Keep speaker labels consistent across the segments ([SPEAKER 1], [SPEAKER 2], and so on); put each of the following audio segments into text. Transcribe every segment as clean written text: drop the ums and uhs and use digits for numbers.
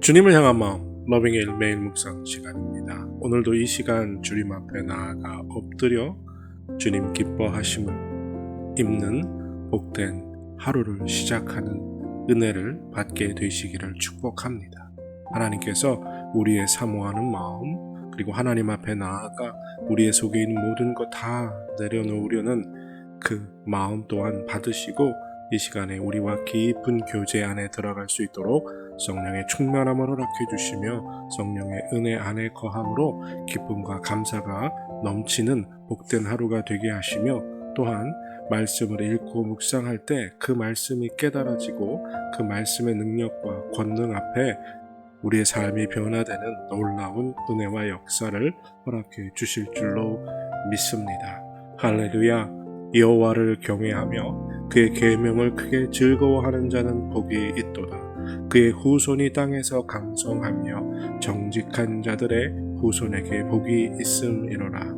[SPEAKER 1] 주님을 향한 마음, 러빙일 매일 묵상 시간입니다. 오늘도 이 시간 주님 앞에 나아가 엎드려 주님 기뻐하심을 입는 복된 하루를 시작하는 은혜를 받게 되시기를 축복합니다. 하나님께서 우리의 사모하는 마음, 그리고 하나님 앞에 나아가 우리의 속에 있는 모든 것 다 내려놓으려는 그 마음 또한 받으시고, 이 시간에 우리와 깊은 교제 안에 들어갈 수 있도록 성령의 충만함을 허락해 주시며, 성령의 은혜 안에 거함으로 기쁨과 감사가 넘치는 복된 하루가 되게 하시며, 또한 말씀을 읽고 묵상할 때 그 말씀이 깨달아지고 그 말씀의 능력과 권능 앞에 우리의 삶이 변화되는 놀라운 은혜와 역사를 허락해 주실 줄로 믿습니다. 할렐루야. 여호와를 경외하며 그의 계명을 크게 즐거워하는 자는 복이 있도다. 그의 후손이 땅에서 강성하며 정직한 자들의 후손에게 복이 있음이로라.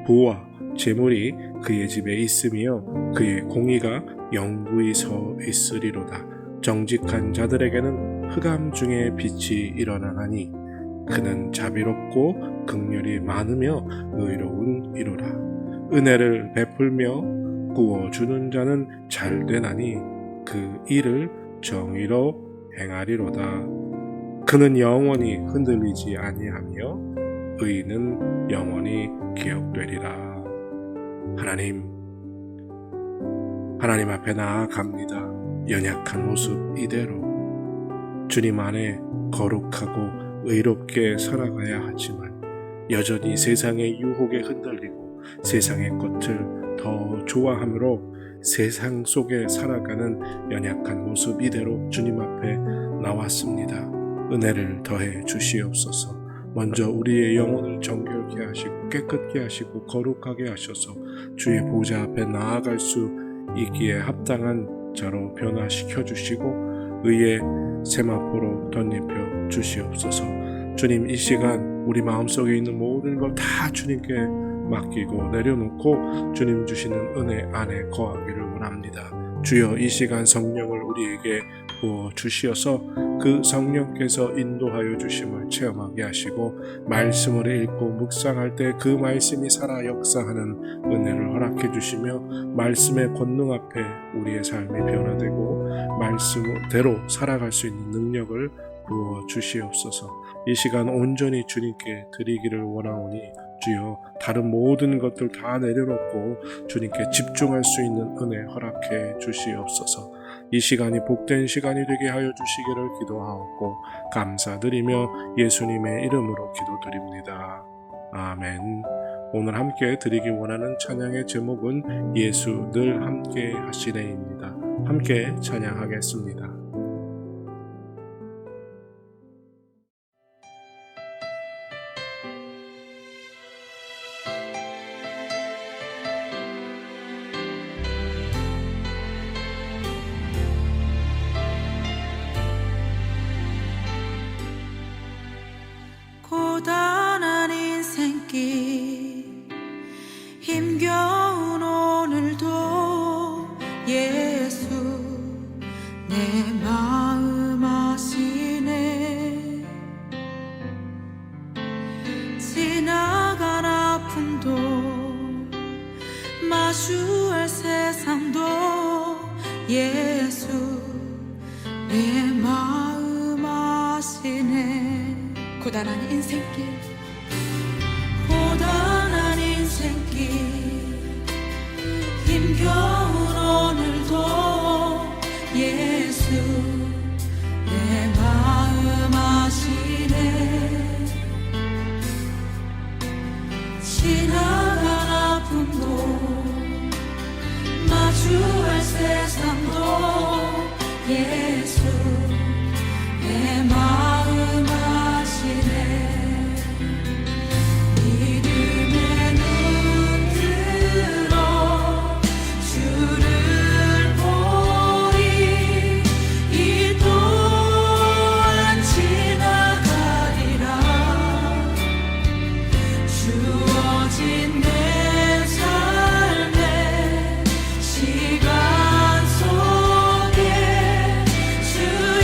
[SPEAKER 1] 부와 재물이 그의 집에 있으며 그의 공의가 영구히 서 있으리로다. 정직한 자들에게는 흑암 중에 빛이 일어나나니 그는 자비롭고 긍휼이 많으며 의로운 이로라. 은혜를 베풀며 구워주는 자는 잘되나니 그 일을 정의로 행하리로다. 그는 영원히 흔들리지 아니하며 의인은 영원히 기억되리라. 하나님 앞에 나아갑니다. 연약한 모습 이대로 주님 안에 거룩하고 의롭게 살아가야 하지만 여전히 세상의 유혹에 흔들리고 세상의 것을 더 좋아함으로 세상 속에 살아가는 연약한 모습 이대로 주님 앞에 나왔습니다. 은혜를 더해 주시옵소서. 먼저 우리의 영혼을 정결케 하시고 깨끗게 하시고 거룩하게 하셔서 주의 보좌 앞에 나아갈 수 있기에 합당한 자로 변화시켜 주시고 의의 세마포로 덧입혀 주시옵소서. 주님, 이 시간 우리 마음속에 있는 모든 걸 다 주님께 맡기고 내려놓고 주님 주시는 은혜 안에 거하기를 원합니다. 주여, 이 시간 성령을 우리에게 부어 주시어서 그 성령께서 인도하여 주심을 체험하게 하시고 말씀을 읽고 묵상할 때 그 말씀이 살아 역사하는 은혜를 허락해 주시며 말씀의 권능 앞에 우리의 삶이 변화되고 말씀대로 살아갈 수 있는 능력을 부어 주시옵소서. 이 시간 온전히 주님께 드리기를 원하오니 주여, 다른 모든 것들 다 내려놓고 주님께 집중할 수 있는 은혜 허락해 주시옵소서. 이 시간이 복된 시간이 되게 하여 주시기를 기도하옵고 감사드리며 예수님의 이름으로 기도드립니다. 아멘. 오늘 함께 드리기 원하는 찬양의 제목은 예수 늘 함께 하시네입니다. 함께 찬양하겠습니다.
[SPEAKER 2] 고단한 인생길 힘겨운 오늘도 예수 내 마음 아시네. 지나간 아픔도 마주할 세상도 예수 내 마음 아시네. 고단한 인생길 힘겨운 오늘도 예수 내 마음 아시네. 지나간 아픔도 마주할 세상도 예수 내 마음 아시네. 믿음의 눈 들어 주를 보리. 이 또한 지나가리라. 주어진 내 삶의 시간 속에 주의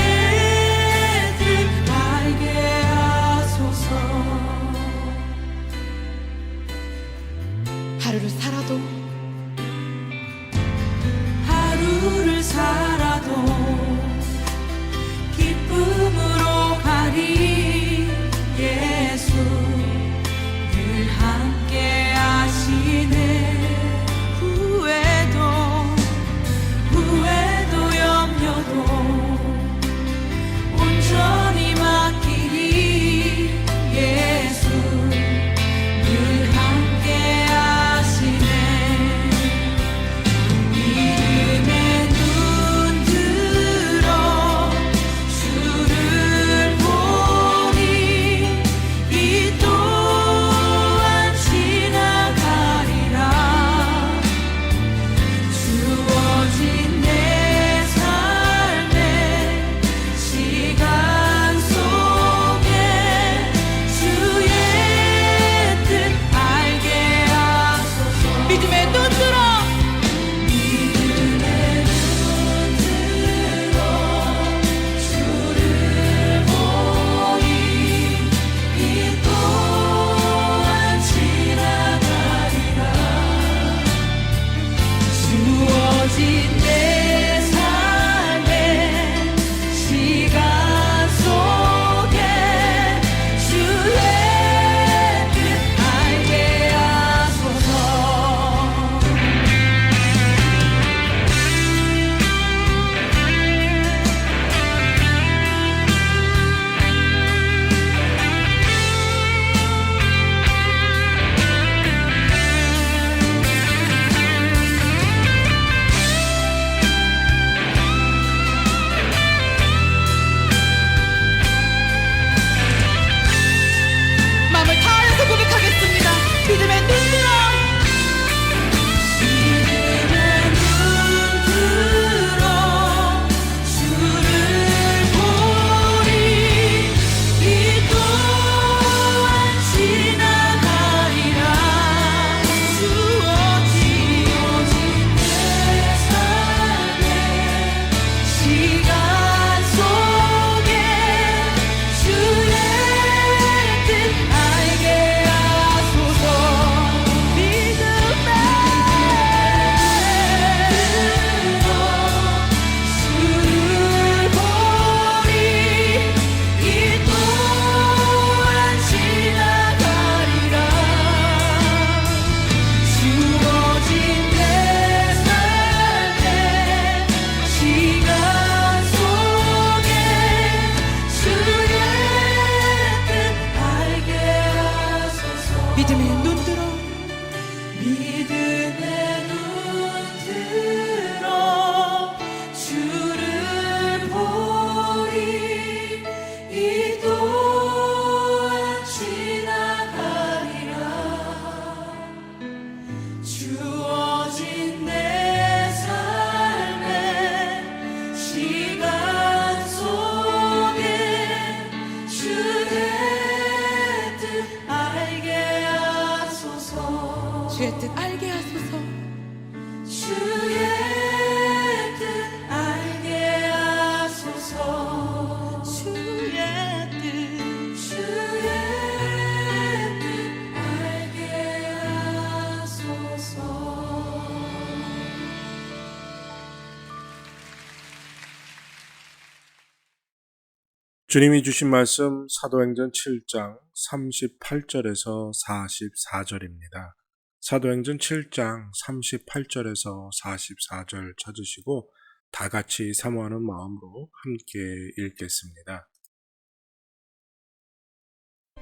[SPEAKER 1] 주님이 주신 말씀 사도행전 7장 38절에서 44절입니다. 사도행전 7장 38절에서 44절 찾으시고 다 같이 사모하는 마음으로 함께 읽겠습니다.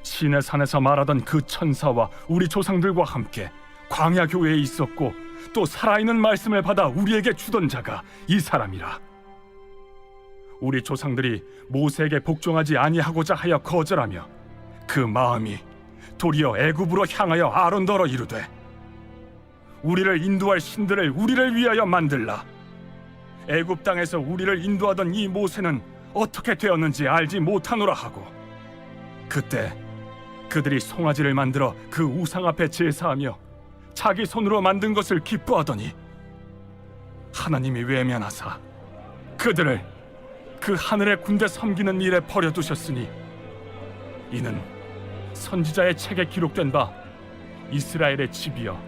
[SPEAKER 3] 시내 산에서 말하던 그 천사와 우리 조상들과 함께 광야 교회에 있었고 또 살아있는 말씀을 받아 우리에게 주던 자가 이 사람이라. 우리 조상들이 모세에게 복종하지 아니하고자 하여 거절하며 그 마음이 도리어 애굽으로 향하여 아론더러 이르되 우리를 인도할 신들을 우리를 위하여 만들라. 애굽 땅에서 우리를 인도하던 이 모세는 어떻게 되었는지 알지 못하노라 하고, 그때 그들이 송아지를 만들어 그 우상 앞에 제사하며 자기 손으로 만든 것을 기뻐하더니 하나님이 외면하사 그들을 그 하늘의 군대 섬기는 일에 버려두셨으니 이는 선지자의 책에 기록된 바 이스라엘의 집이여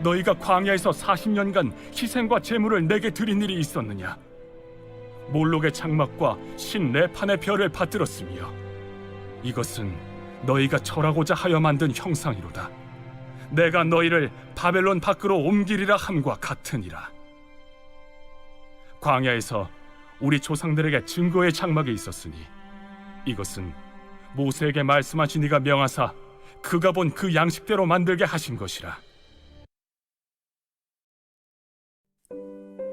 [SPEAKER 3] 너희가 광야에서 40년간 희생과 제물을 내게 드린 일이 있었느냐. 몰록의 장막과 신 레판의 별을 받들었으며 이것은 너희가 절하고자 하여 만든 형상이로다. 내가 너희를 바벨론 밖으로 옮기리라 함과 같으니라. 광야에서 우리 조상들에게 증거의 장막이 있었으니 이것은 모세에게 말씀하신 이가 명하사 그가 본 그 양식대로 만들게 하신 것이라.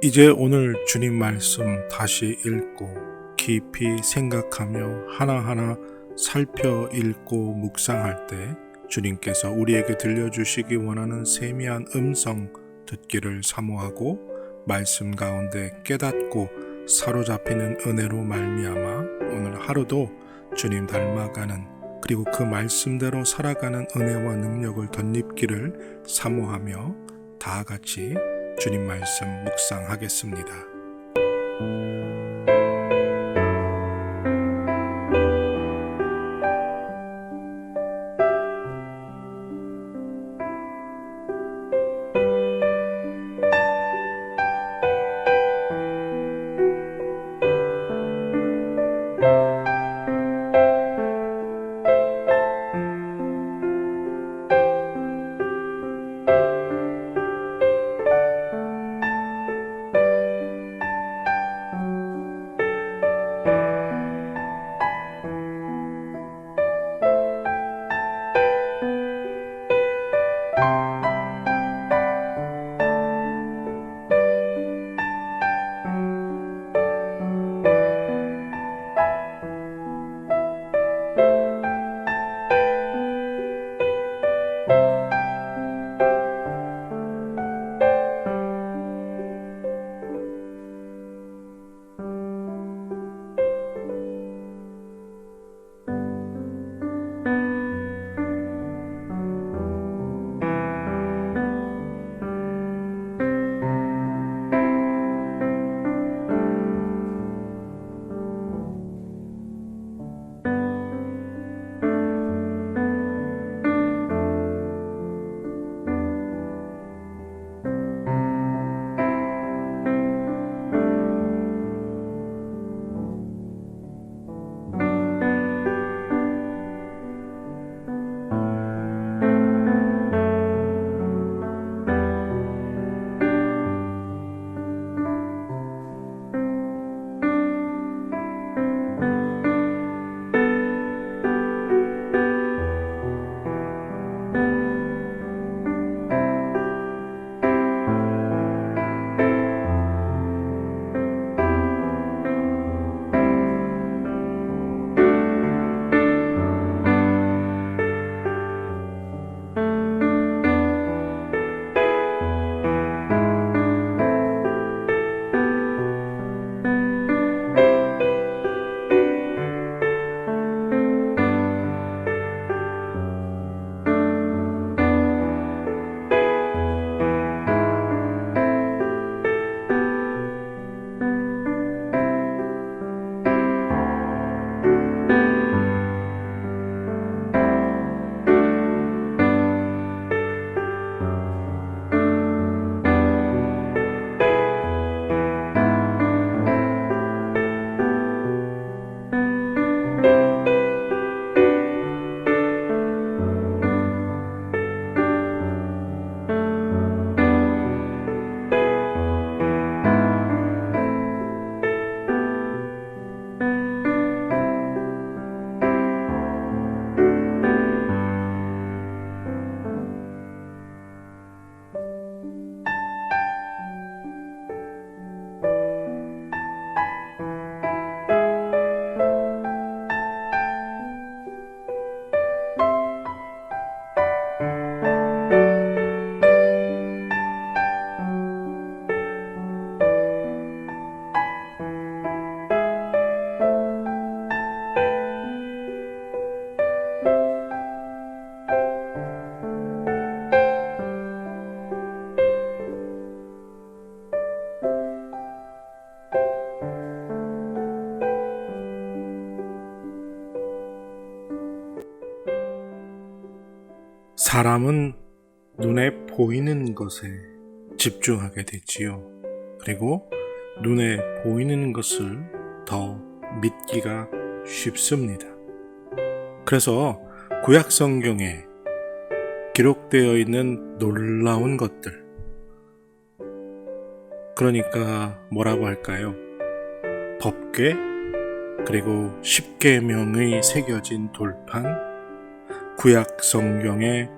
[SPEAKER 1] 이제 오늘 주님 말씀 다시 읽고 깊이 생각하며 하나하나 살펴 읽고 묵상할 때 주님께서 우리에게 들려주시기 원하는 세미한 음성 듣기를 사모하고 말씀 가운데 깨닫고 사로잡히는 은혜로 말미암아 오늘 하루도 주님 닮아가는 그리고 그 말씀대로 살아가는 은혜와 능력을 덧입기를 사모하며 다 같이 주님 말씀 묵상하겠습니다. 사람은 눈에 보이는 것에 집중하게 되지요. 그리고 눈에 보이는 것을 더 믿기가 쉽습니다. 그래서 구약 성경에 기록되어 있는 놀라운 것들, 그러니까 뭐라고 할까요? 법궤, 그리고 십계명의 새겨진 돌판, 구약 성경의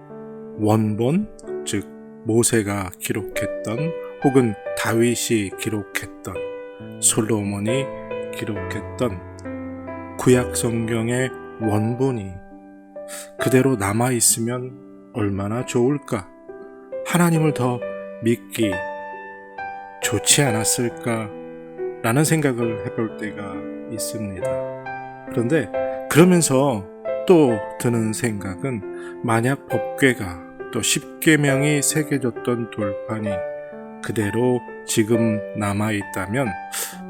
[SPEAKER 1] 원본, 즉 모세가 기록했던 혹은 다윗이 기록했던, 솔로몬이 기록했던 구약 성경의 원본이 그대로 남아있으면 얼마나 좋을까? 하나님을 더 믿기 좋지 않았을까? 라는 생각을 해볼 때가 있습니다. 그런데 그러면서 또 드는 생각은, 만약 법궤가 또 십계명이 새겨졌던 돌판이 그대로 지금 남아있다면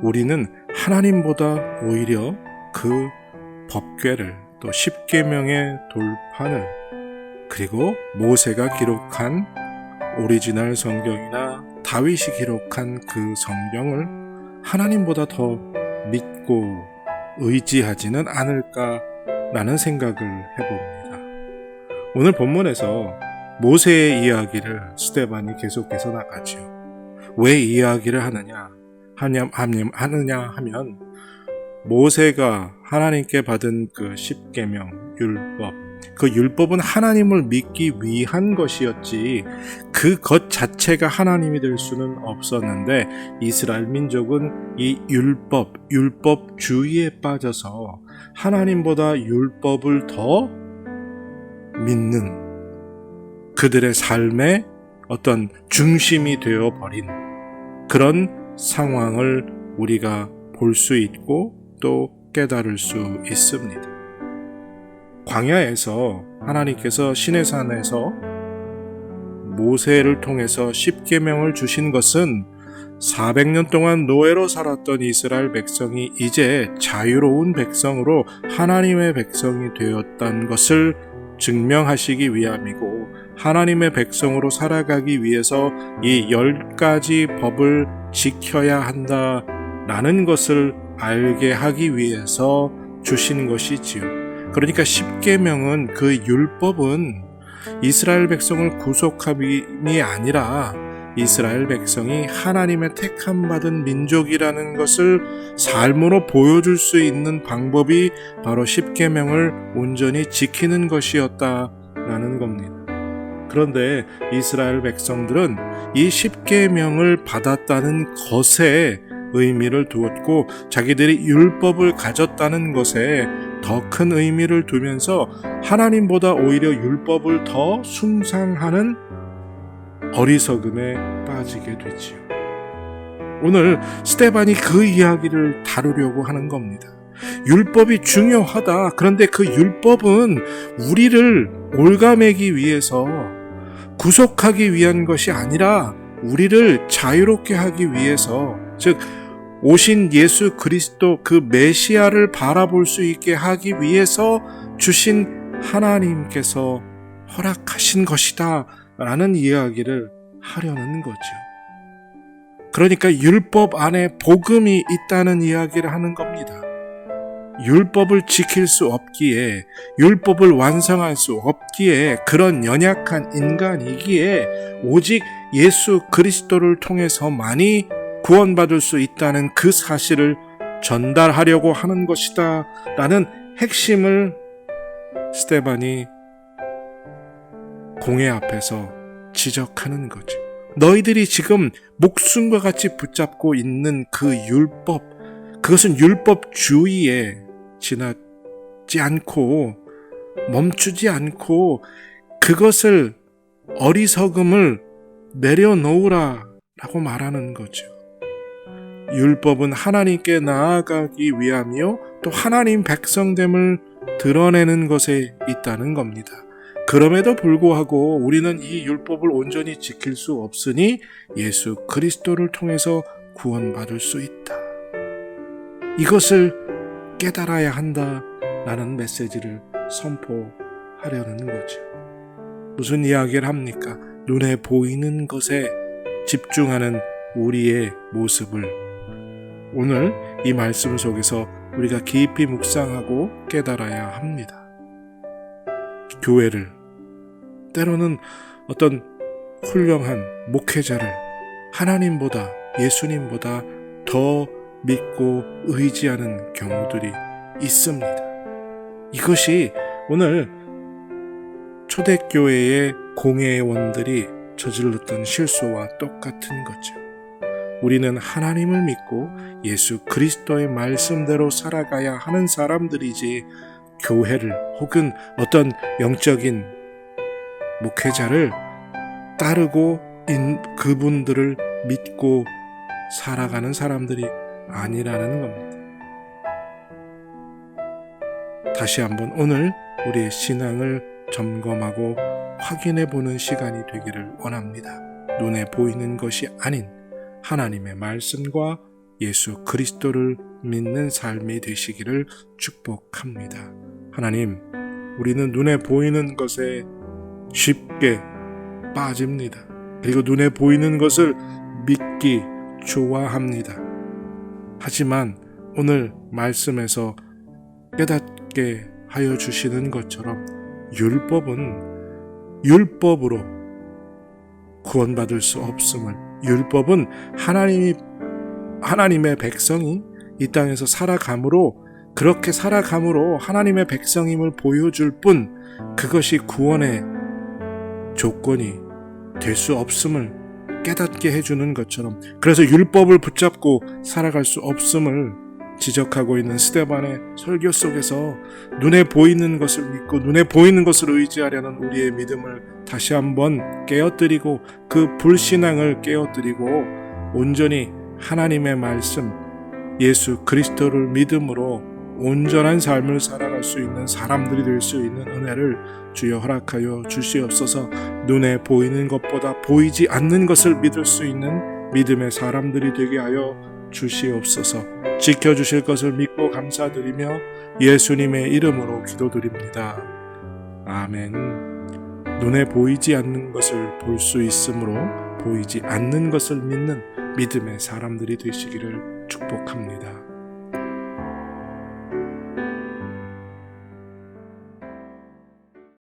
[SPEAKER 1] 우리는 하나님보다 오히려 그 법궤를, 또 십계명의 돌판을, 그리고 모세가 기록한 오리지널 성경이나 다윗이 기록한 그 성경을 하나님보다 더 믿고 의지하지는 않을까라는 생각을 해봅니다. 오늘 본문에서 모세의 이야기를 스데반이 계속해서 나가죠. 왜 이야기를 하느냐 하면, 모세가 하나님께 받은 그 십계명 율법, 그 율법은 하나님을 믿기 위한 것이었지 그 것 자체가 하나님이 될 수는 없었는데, 이스라엘 민족은 이 율법주의에 빠져서 하나님보다 율법을 더 믿는, 그들의 삶의 어떤 중심이 되어버린 그런 상황을 우리가 볼 수 있고 또 깨달을 수 있습니다. 광야에서 하나님께서 시내산에서 모세를 통해서 십계명을 주신 것은 400년 동안 노예로 살았던 이스라엘 백성이 이제 자유로운 백성으로 하나님의 백성이 되었다는 것을 증명하시기 위함이고, 하나님의 백성으로 살아가기 위해서 이 10가지 법을 지켜야 한다라는 것을 알게 하기 위해서 주신 것이지요. 그러니까 십계명은, 그 율법은 이스라엘 백성을 구속함이 아니라 이스라엘 백성이 하나님의 택함받은 민족이라는 것을 삶으로 보여줄 수 있는 방법이 바로 십계명을 온전히 지키는 것이었다라는 겁니다. 그런데 이스라엘 백성들은 이 십계명을 받았다는 것에 의미를 두었고, 자기들이 율법을 가졌다는 것에 더 큰 의미를 두면서 하나님보다 오히려 율법을 더 숭상하는 어리석음에 빠지게 되지요. 오늘 스데반이 그 이야기를 다루려고 하는 겁니다. 율법이 중요하다. 그런데 그 율법은 우리를 올가매기 위해서, 구속하기 위한 것이 아니라 우리를 자유롭게 하기 위해서, 즉 오신 예수 그리스도 그 메시아를 바라볼 수 있게 하기 위해서 주신 하나님께서 허락하신 것이다 라는 이야기를 하려는 거죠. 그러니까 율법 안에 복음이 있다는 이야기를 하는 겁니다. 율법을 지킬 수 없기에, 율법을 완성할 수 없기에, 그런 연약한 인간이기에 오직 예수 그리스도를 통해서만이 구원받을 수 있다는 그 사실을 전달하려고 하는 것이다 라는 핵심을 스데반이 공회 앞에서 지적하는 거죠. 너희들이 지금 목숨과 같이 붙잡고 있는 그 율법, 그것은 율법주의에 지나지 않고 멈추지 않고 그것을, 어리석음을 내려놓으라 라고 말하는 거죠. 율법은 하나님께 나아가기 위함이요 또 하나님 백성됨을 드러내는 것에 있다는 겁니다. 그럼에도 불구하고 우리는 이 율법을 온전히 지킬 수 없으니 예수 그리스도를 통해서 구원받을 수 있다. 이것을 깨달아야 한다라는 메시지를 선포하려는 거죠. 무슨 이야기를 합니까? 눈에 보이는 것에 집중하는 우리의 모습을 오늘 이 말씀 속에서 우리가 깊이 묵상하고 깨달아야 합니다. 교회를, 때로는 어떤 훌륭한 목회자를 하나님보다, 예수님보다 더 믿고 의지하는 경우들이 있습니다. 이것이 오늘 초대교회의 공회원들이 저질렀던 실수와 똑같은 거죠. 우리는 하나님을 믿고 예수 그리스도의 말씀대로 살아가야 하는 사람들이지, 교회를 혹은 어떤 영적인 목회자를 따르고 그분들을 믿고 살아가는 사람들이 아니라는 겁니다. 다시 한번 오늘 우리의 신앙을 점검하고 확인해 보는 시간이 되기를 원합니다. 눈에 보이는 것이 아닌 하나님의 말씀과 예수 그리스도를 믿는 삶이 되시기를 축복합니다. 하나님, 우리는 눈에 보이는 것에 쉽게 빠집니다. 그리고 눈에 보이는 것을 믿기 좋아합니다. 하지만 오늘 말씀에서 깨닫게 하여 주시는 것처럼 율법은 율법으로 구원받을 수 없음을, 율법은 하나님의 백성이 이 땅에서 살아감으로, 그렇게 살아감으로 하나님의 백성임을 보여줄 뿐 그것이 구원의 조건이 될 수 없음을 깨닫게 해주는 것처럼, 그래서 율법을 붙잡고 살아갈 수 없음을 지적하고 있는 스데반의 설교 속에서 눈에 보이는 것을 믿고 눈에 보이는 것을 의지하려는 우리의 믿음을 다시 한번 깨어뜨리고 그 불신앙을 깨어뜨리고 온전히 하나님의 말씀, 예수 그리스도를 믿음으로 온전한 삶을 살아갈 수 있는 사람들이 될 수 있는 은혜를 주여 허락하여 주시옵소서. 눈에 보이는 것보다 보이지 않는 것을 믿을 수 있는 믿음의 사람들이 되게 하여 주시옵소서. 지켜주실 것을 믿고 감사드리며 예수님의 이름으로 기도드립니다. 아멘. 눈에 보이지 않는 것을 볼 수 있으므로 보이지 않는 것을 믿는 믿음의 사람들이 되시기를 축복합니다.